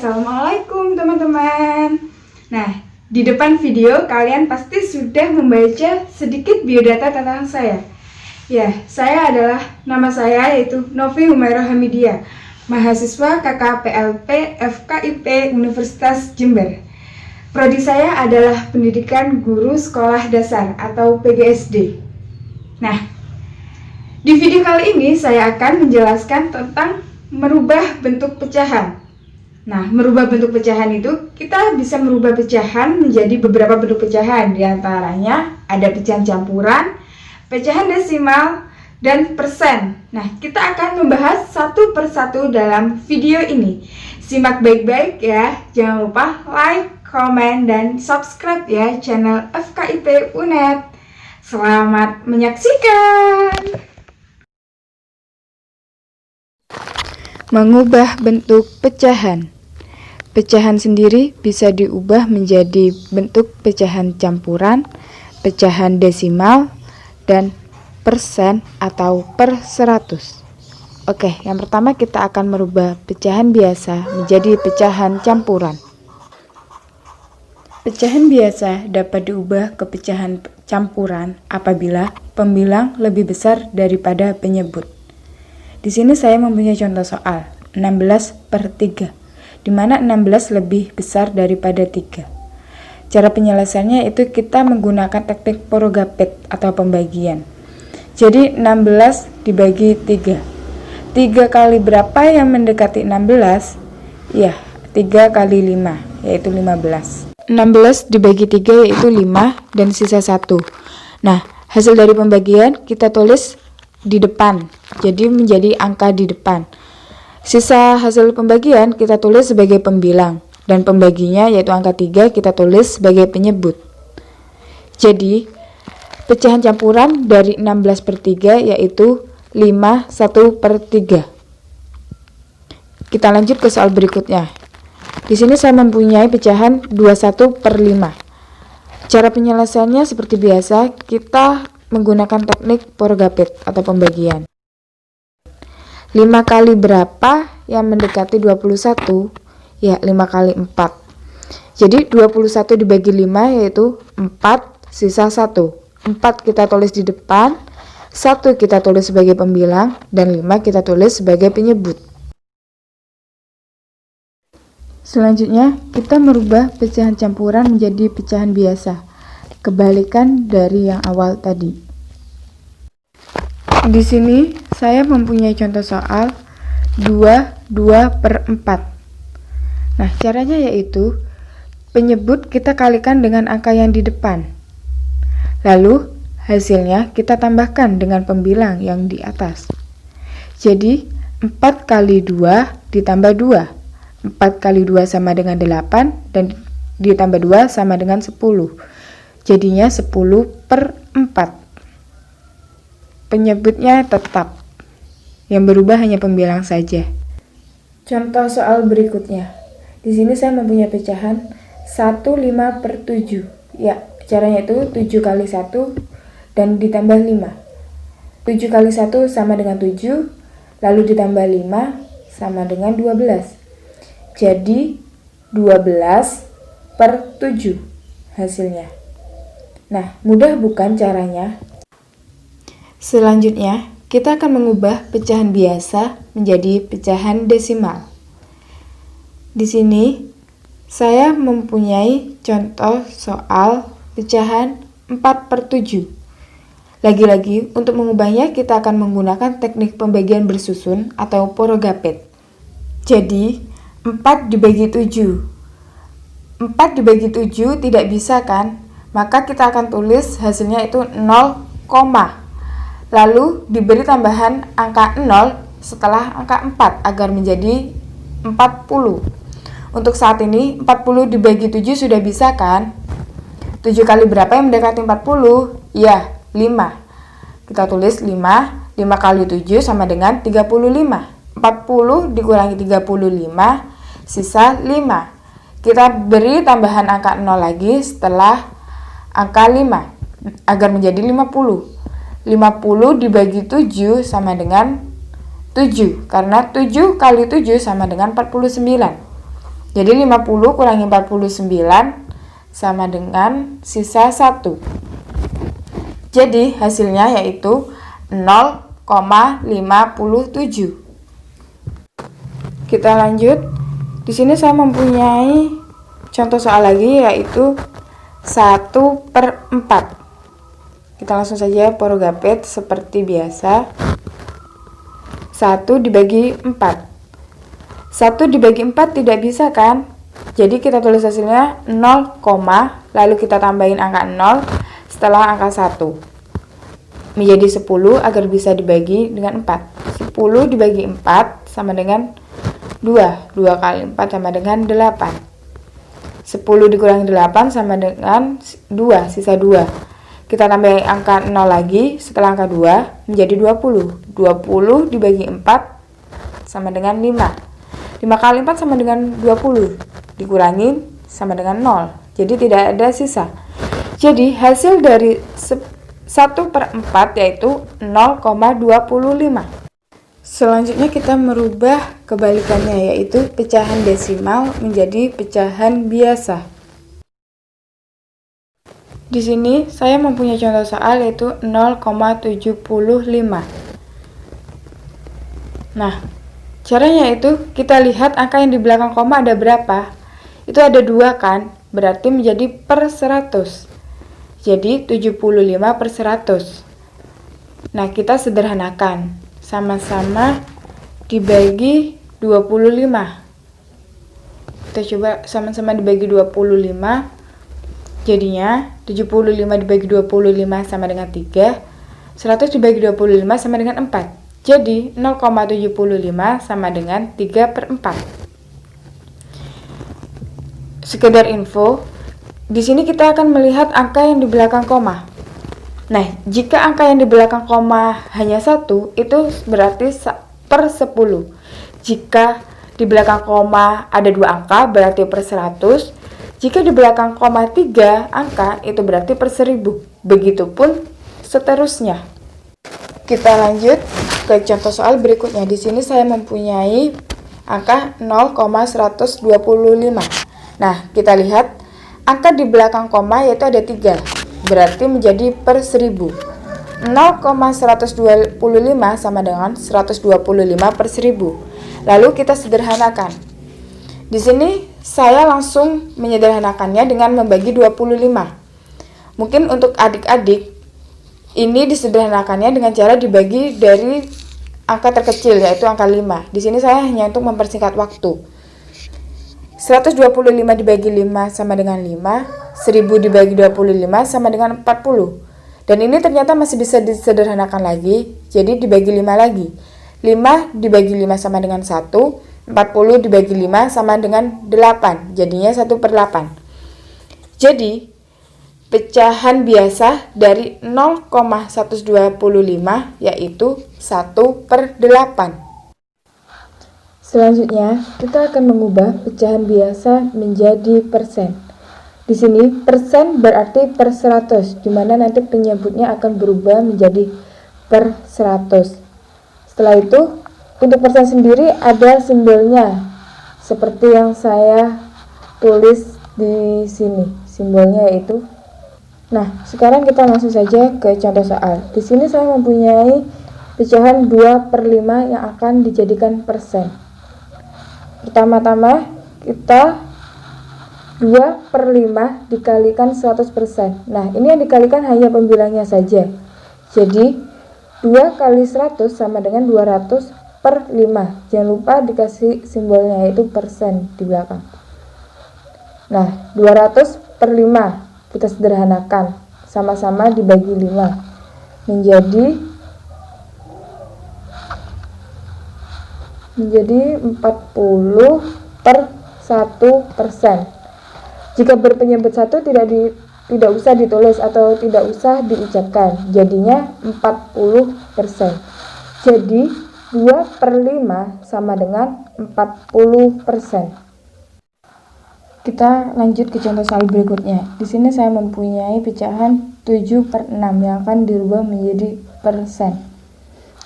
Assalamualaikum teman-teman. Nah, di depan video kalian pasti sudah membaca sedikit biodata tentang saya. Ya, nama saya yaitu Novi Humairah Hamidia, mahasiswa KKPLP FKIP Universitas Jember. Prodi saya adalah Pendidikan Guru Sekolah Dasar atau PGSD. Nah, di video kali ini saya akan menjelaskan tentang merubah bentuk pecahan. Nah, merubah bentuk pecahan itu, kita bisa merubah pecahan menjadi beberapa bentuk pecahan. Di antaranya ada pecahan campuran, pecahan desimal, dan persen. Nah, kita akan membahas satu persatu dalam video ini. Simak baik-baik ya. Jangan lupa like, komen, dan subscribe ya channel FKIP UNED. Selamat menyaksikan. Mengubah bentuk pecahan. Pecahan sendiri bisa diubah menjadi bentuk pecahan campuran, pecahan desimal, dan persen atau per 100. Oke, yang pertama kita akan merubah pecahan biasa menjadi pecahan campuran. Pecahan biasa dapat diubah ke pecahan campuran apabila pembilang lebih besar daripada penyebut. Di sini saya mempunyai contoh soal 16/3, di mana 16 lebih besar daripada 3. Cara penyelesaiannya itu kita menggunakan teknik Porogapet atau pembagian. Jadi 16 dibagi 3. 3 kali berapa yang mendekati 16? Ya, 3 kali 5, yaitu 15. 16 dibagi 3 yaitu 5 dan sisa 1. Nah, hasil dari pembagian kita tulis di depan, jadi menjadi angka di depan. Sisa hasil pembagian kita tulis sebagai pembilang, dan pembaginya yaitu angka 3 kita tulis sebagai penyebut. Jadi pecahan campuran dari 16/3 yaitu 5 1/3. Kita lanjut ke soal berikutnya. Di sini saya mempunyai pecahan 21/5. Cara penyelesaiannya seperti biasa, kita menggunakan teknik Porogapet atau pembagian. 5 kali berapa yang mendekati 21? Ya, 5 kali 4. Jadi 21 dibagi 5 yaitu 4, sisa 1. 4 kita tulis di depan, 1 kita tulis sebagai pembilang, dan 5 kita tulis sebagai penyebut. Selanjutnya, kita merubah pecahan campuran menjadi pecahan biasa, kebalikan dari yang awal tadi. Di sini saya mempunyai contoh soal 22/4. Nah, caranya yaitu penyebut kita kalikan dengan angka yang di depan. Lalu hasilnya kita tambahkan dengan pembilang yang di atas. Jadi 4 kali 2 ditambah 2. 4 kali 2 sama dengan 8 dan ditambah 2 sama dengan 10. Jadinya 10/4. Penyebutnya tetap. Yang berubah hanya pembilang saja. Contoh soal berikutnya. Di sini saya mempunyai pecahan 15/7. Ya, caranya itu 7 kali 1 dan ditambah 5. 7 kali 1 sama dengan 7, lalu ditambah 5 sama dengan 12. Jadi 12/7 hasilnya. Nah, mudah bukan caranya? Selanjutnya, kita akan mengubah pecahan biasa menjadi pecahan desimal. Di sini, saya mempunyai contoh soal pecahan 4/7. Lagi-lagi, untuk mengubahnya kita akan menggunakan teknik pembagian bersusun atau Porogapet. Jadi, 4 dibagi 7. 4 dibagi 7 tidak bisa kan? Maka kita akan tulis hasilnya itu 0, lalu diberi tambahan angka 0 setelah angka 4 agar menjadi 40. Untuk saat ini 40 dibagi 7 sudah bisa kan? 7 kali berapa yang mendekati 40? Ya, 5. Kita tulis 5 kali 7 sama dengan 35. 40 dikurangi 35, sisa 5. Kita beri tambahan angka 0 lagi setelah angka 5 agar menjadi 50. 50 dibagi 7 sama dengan 7, karena 7 kali 7 sama dengan 49. Jadi 50 kurangi 49 sama dengan sisa 1. Jadi hasilnya yaitu 0,57. Kita lanjut. Di sini saya mempunyai contoh soal lagi, yaitu 1/4. Kita langsung saja porogapet seperti biasa. 1 dibagi 4. 1 dibagi 4 tidak bisa kan? Jadi kita tulis hasilnya 0, lalu kita tambahin angka 0 setelah angka 1. Menjadi 10 agar bisa dibagi dengan 4. 10 dibagi 4 sama dengan 2. 2 kali 4 sama dengan 8. 10 dikurangi 8 sama dengan 2, sisa 2. Kita tambah angka 0 lagi setelah angka 2 menjadi 20. 20 dibagi 4 sama dengan 5. 5 kali 4 sama dengan 20. Dikurangi sama dengan 0. Jadi tidak ada sisa. Jadi hasil dari 1/4 yaitu 0,25. Selanjutnya kita merubah kebalikannya, yaitu pecahan desimal menjadi pecahan biasa. Di sini saya mempunyai contoh soal yaitu 0,75. Nah, caranya itu kita lihat angka yang di belakang koma ada berapa. Itu ada 2 kan, berarti menjadi per 100. Jadi 75/100. Nah, kita sederhanakan. Sama-sama dibagi 25. Kita coba sama-sama dibagi 25. Jadinya 75 dibagi 25 sama dengan 3. 100 dibagi 25 sama dengan 4. Jadi 0,75 sama dengan 3/4. Sekedar info, di sini kita akan melihat angka yang di belakang koma. Nah, jika angka yang di belakang koma hanya 1, itu berarti per 10. Jika di belakang koma ada 2 angka, berarti per 100. Jika di belakang koma 3 angka, itu berarti per 1000. Begitupun seterusnya. Kita lanjut ke contoh soal berikutnya. Di sini saya mempunyai angka 0,125. Nah, kita lihat angka di belakang koma yaitu ada 3. Berarti menjadi per 1000. 0,125 sama dengan 125 per 1000. Lalu kita sederhanakan. Di sini saya langsung menyederhanakannya dengan membagi 25. Mungkin untuk adik-adik ini disederhanakannya dengan cara dibagi dari angka terkecil, yaitu angka 5. Di sini saya hanya untuk mempersingkat waktu. 125 dibagi 5 sama dengan 5. 1000 dibagi 25 sama dengan 40. Dan ini ternyata masih bisa disederhanakan lagi, jadi dibagi 5 lagi. 5 dibagi 5 sama dengan 1. 40 dibagi 5 sama dengan 8. Jadinya 1/8. Jadi pecahan biasa dari 0,125 yaitu 1/8. Selanjutnya, kita akan mengubah pecahan biasa menjadi persen. Di sini, persen berarti per 100, di mana nanti penyebutnya akan berubah menjadi per 100. Setelah itu, untuk persen sendiri ada simbolnya, seperti yang saya tulis di sini. Simbolnya yaitu. Nah, sekarang kita langsung saja ke contoh soal. Di sini saya mempunyai pecahan 2/5 yang akan dijadikan persen. Pertama-tama kita 2/5 dikalikan 100%. Nah, ini yang dikalikan hanya pembilangnya saja. Jadi 2 kali 100 sama dengan 200/5. Jangan lupa dikasih simbolnya yaitu persen di belakang. Nah, 200/5 kita sederhanakan, sama-sama dibagi 5 menjadi 40/1%. Jika berpenyebut 1 tidak usah ditulis atau tidak usah diucapkan, jadinya 40%. Jadi 2/5 sama dengan 40%. Kita lanjut ke contoh soal berikutnya. Di sini saya mempunyai pecahan 7/6 yang akan dirubah menjadi persen.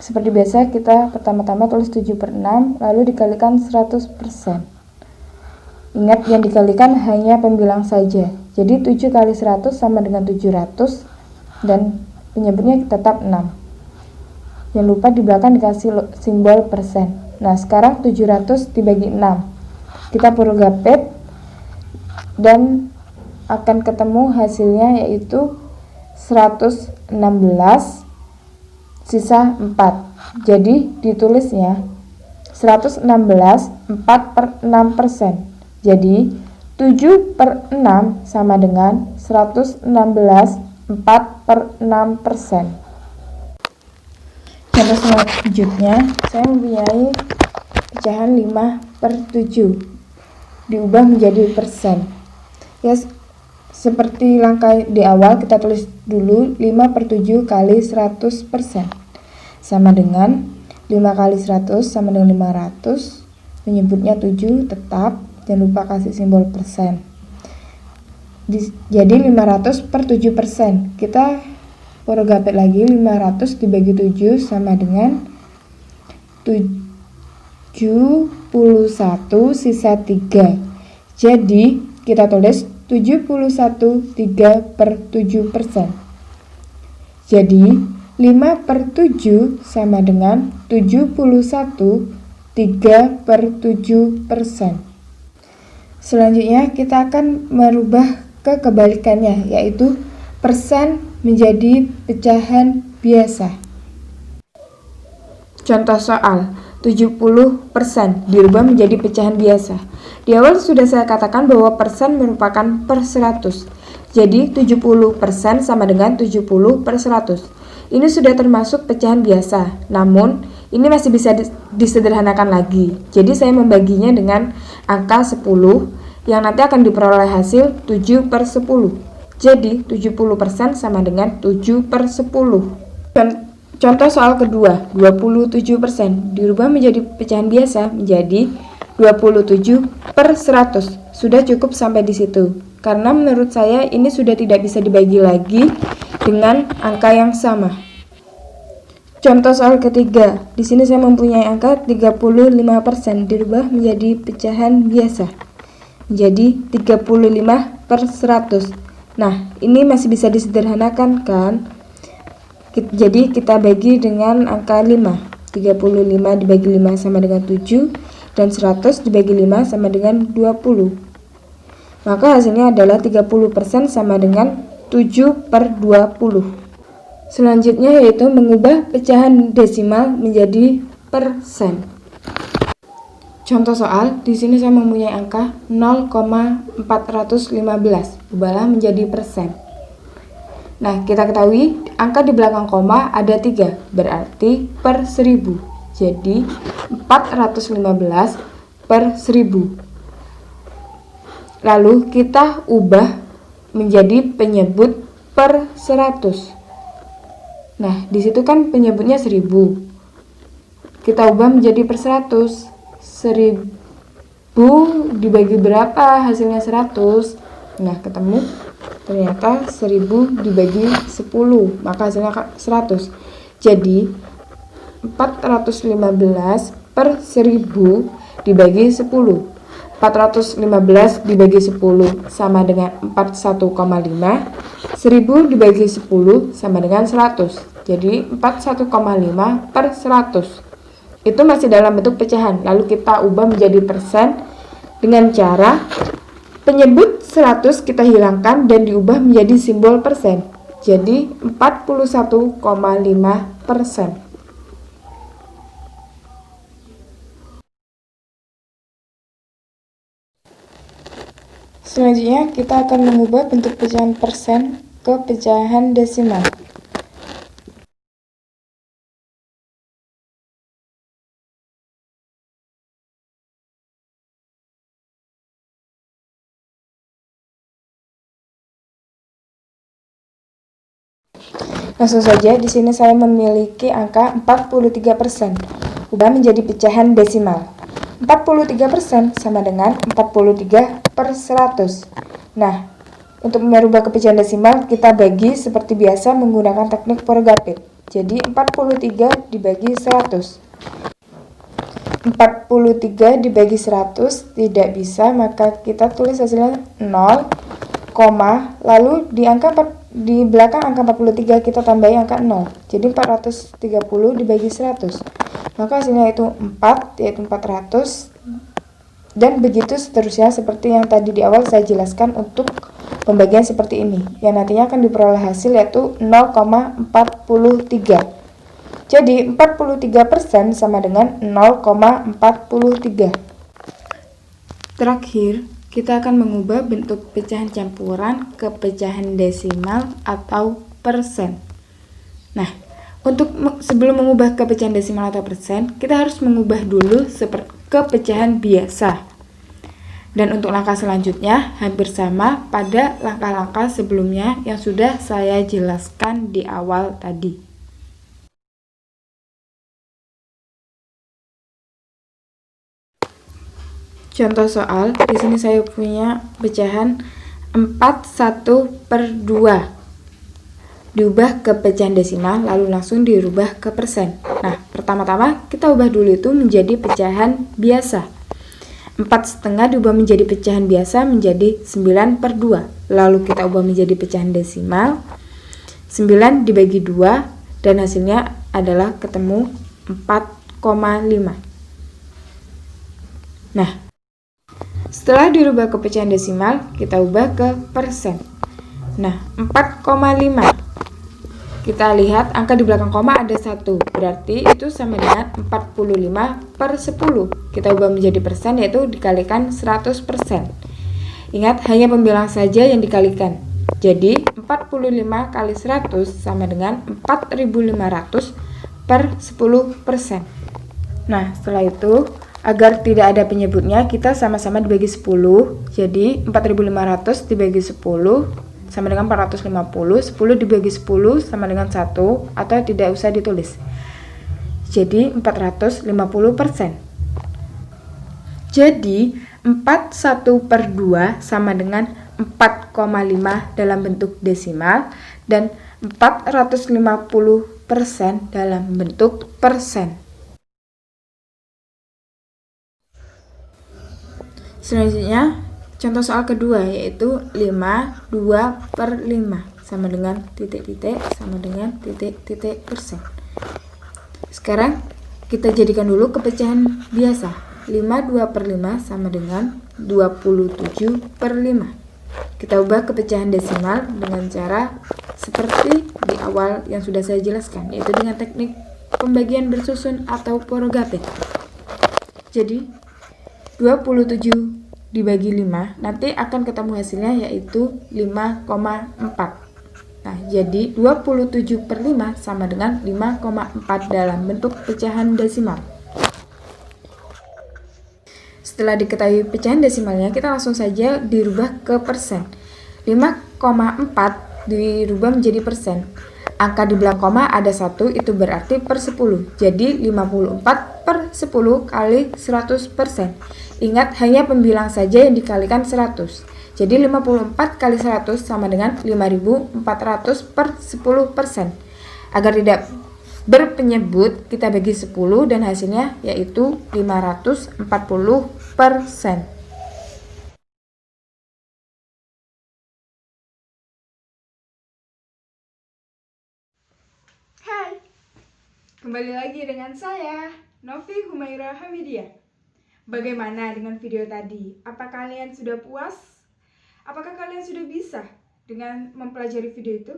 Seperti biasa, kita pertama-tama tulis 7/6 lalu dikalikan 100%. Ingat, yang dikalikan hanya pembilang saja. Jadi 7 kali 100 sama dengan 700 dan penyebutnya tetap 6. Jangan lupa di belakang dikasih simbol persen. Nah, sekarang 700 dibagi 6. Kita purugapet dan akan ketemu hasilnya yaitu 116 sisa 4. Jadi ditulisnya 116 4/6%. Jadi 7/6 sama dengan 116 4/6%. Contoh selanjutnya, saya mempunyai pecahan 5/7 diubah menjadi persen. Ya, seperti langkah di awal, kita tulis dulu 5/7 kali 100%. Sama dengan 5 kali 100 sama dengan 500. Menyebutnya 7 tetap. Jangan lupa kasih simbol persen. Jadi 500/7%. Kita purugapet lagi, 500 dibagi 7 sama dengan 71 sisa 3. Jadi kita tulis 71 3/7%. Jadi 5/7 sama dengan 71 3/7%. Selanjutnya kita akan merubah ke kebalikannya, yaitu persen menjadi pecahan biasa. Contoh soal, 70% dirubah menjadi pecahan biasa. Di awal sudah saya katakan bahwa persen merupakan per 100. Jadi 70% sama dengan 70/100. Ini sudah termasuk pecahan biasa. Namun ini masih bisa disederhanakan lagi. Jadi saya membaginya dengan angka 10 yang nanti akan diperoleh hasil 7/10. Jadi 70% sama dengan 7/10. Contoh soal kedua, 27% dirubah menjadi pecahan biasa menjadi 27/100. Sudah cukup sampai di situ. Karena menurut saya ini sudah tidak bisa dibagi lagi dengan angka yang sama. Contoh soal ketiga, di sini saya mempunyai angka 35% dirubah menjadi pecahan biasa menjadi 35/100. Nah, ini masih bisa disederhanakan kan? Jadi kita bagi dengan angka 5. 35 dibagi 5 sama dengan 7 dan 100 dibagi 5 sama dengan 20. Maka hasilnya adalah 30% sama dengan 7/20. Selanjutnya yaitu mengubah pecahan desimal menjadi persen. Contoh soal, di sini saya mempunyai angka 0,415. Ubahlah menjadi persen. Nah, kita ketahui angka di belakang koma ada 3, berarti per 1000. Jadi 415/1000. Lalu kita ubah menjadi penyebut per 100. Nah, di situ kan penyebutnya 1000. Kita ubah menjadi per 100. 1000 dibagi berapa? Hasilnya 100. Nah, ketemu ternyata 1000 dibagi 10, maka hasilnya 100. Jadi 415/1000 dibagi 10. 415 dibagi 10 sama dengan 41,5. 1000 dibagi 10 sama dengan 100. Jadi 41,5/100. Itu masih dalam bentuk pecahan. Lalu kita ubah menjadi persen dengan cara penyebut 100 kita hilangkan dan diubah menjadi simbol persen. Jadi 41,5%. Selanjutnya kita akan mengubah bentuk pecahan persen ke pecahan desimal. Langsung saja, di sini saya memiliki angka 43%. Ubah menjadi pecahan desimal. 43% sama dengan 43/100. Nah, untuk merubah ke pecahan desimal, kita bagi seperti biasa menggunakan teknik purugapet. Jadi 43 dibagi 100. 43 dibagi 100 tidak bisa, maka kita tulis hasilnya 0, lalu di belakang angka 43 kita tambahi angka 0. Jadi 430 dibagi 100. Maka hasilnya itu 4, yaitu 400. Dan begitu seterusnya seperti yang tadi di awal saya jelaskan untuk pembagian seperti ini. Yang nantinya akan diperoleh hasil yaitu 0,43. Jadi 43% sama dengan 0,43. Terakhir, kita akan mengubah bentuk pecahan campuran ke pecahan desimal atau persen. Nah, sebelum mengubah ke pecahan desimal atau persen, kita harus mengubah dulu ke pecahan biasa. Dan untuk langkah selanjutnya hampir sama pada langkah-langkah sebelumnya yang sudah saya jelaskan di awal tadi. Contoh soal, di sini saya punya pecahan 41/2. Diubah ke pecahan desimal, lalu langsung dirubah ke persen. Nah, pertama-tama kita ubah dulu itu menjadi pecahan biasa. 4,5 diubah menjadi pecahan biasa menjadi 9/2. Lalu kita ubah menjadi pecahan desimal. 9 dibagi 2 dan hasilnya adalah ketemu 4,5. Nah, setelah dirubah ke pecahan desimal, kita ubah ke persen. Nah, 4,5. Kita lihat angka di belakang koma ada 1, berarti itu sama dengan 45/10. Kita ubah menjadi persen, yaitu dikalikan 100%. Ingat, hanya pembilang saja yang dikalikan. Jadi 45 kali 100 sama dengan 4.500/10%. Nah, setelah itu agar tidak ada penyebutnya, kita sama-sama dibagi 10. Jadi 4.500 dibagi 10 sama dengan 450, 10 dibagi 10 sama dengan 1, atau tidak usah ditulis. Jadi 450%. Jadi 41/2 sama dengan 4,5 dalam bentuk desimal dan 450% dalam bentuk persen. Selanjutnya, contoh soal kedua yaitu 52/5 sama dengan titik-titik sama dengan titik-titik persen. Sekarang kita jadikan dulu ke pecahan biasa. 52/5 sama dengan 27/5. Kita ubah ke pecahan desimal dengan cara seperti di awal yang sudah saya jelaskan, yaitu dengan teknik pembagian bersusun atau Porogape. Jadi 27 dibagi 5, nanti akan ketemu hasilnya yaitu 5,4. Nah, jadi 27/5 sama dengan 5,4 dalam bentuk pecahan desimal. Setelah diketahui pecahan desimalnya, kita langsung saja dirubah ke persen. 5,4 dirubah menjadi persen. Angka di belakang koma ada 1, itu berarti per 10. Jadi 54/10 kali 100%. Ingat, hanya pembilang saja yang dikalikan 100. Jadi 54 kali 100 sama dengan 5.400/10%. Agar tidak berpenyebut, kita bagi 10 dan hasilnya yaitu 540%. Hai, kembali lagi dengan saya, Novi Humaira Hamidiah. Bagaimana dengan video tadi? Apa kalian sudah puas? Apakah kalian sudah bisa dengan mempelajari video itu?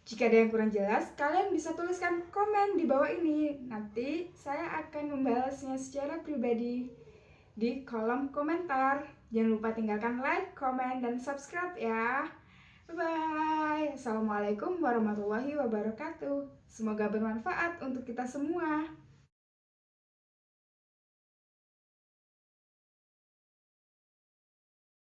Jika ada yang kurang jelas, kalian bisa tuliskan komen di bawah ini. Nanti saya akan membalasnya secara pribadi di kolom komentar. Jangan lupa tinggalkan like, komen, dan subscribe ya. Bye-bye. Assalamualaikum warahmatullahi wabarakatuh. Semoga bermanfaat untuk kita semua.